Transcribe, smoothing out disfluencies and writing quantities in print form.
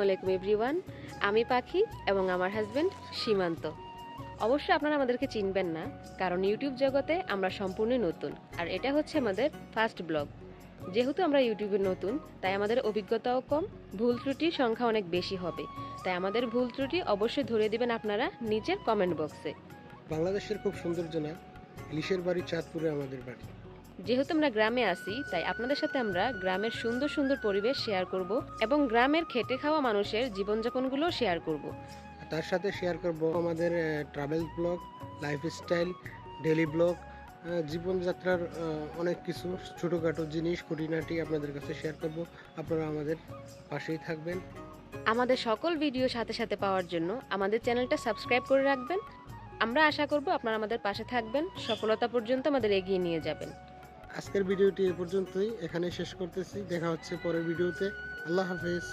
আলাইকুম এভরিওয়ান। আমি পাখি এবং আমার হাজবেন্ড সীমান্ত। অবশ্যই আপনারা আমাদেরকে চিনবেন না, কারণ ইউটিউব জগতে আমরা সম্পূর্ণ নতুন, আর এটা হচ্ছে আমাদের ফার্স্ট ব্লগ। যেহেতু আমরা ইউটিউবে নতুন, তাই আমাদের অভিজ্ঞতাও কম, ভুল ত্রুটির সংখ্যা অনেক বেশি হবে। তাই আমাদের ভুল ত্রুটি অবশ্যই ধরে দিবেন আপনারা নিচের কমেন্ট বক্সে। বাংলাদেশের খুব সুন্দর জেলা ইলিশের বাড়ি, চাঁদপুরে আমাদের বাড়ি। যেহেতু আমরা গ্রামে আছি, তাই আপনাদের সাথে আমরা গ্রামের সুন্দর সুন্দর পরিবেশ শেয়ার করব এবং গ্রামের খেটে খাওয়া মানুষের জীবনযাপনগুলো শেয়ার করব। তার সাথে শেয়ার করব আমাদের travel blog, lifestyle, daily blog, জীবনযাত্রার অনেক কিছু ছোটোখাটো জিনিস খুঁটিনাটি আপনাদের কাছে শেয়ার করব। আপনারা আমাদের পাশেই থাকবেন। আমাদের সকল ভিডিও সাথে সাথে পাওয়ার জন্য আমাদের চ্যানেলটা সাবস্ক্রাইব করে রাখবেন। আমরা আশা করব আপনারা আমাদের পাশে থাকবেন, সফলতা পর্যন্ত আমাদের এগিয়ে নিয়ে যাবেন। আজকের ভিডিওটি এ পর্যন্তই, এখানে শেষ করতেছি। দেখা হচ্ছে পরের ভিডিওতে। আল্লাহ হাফেজ।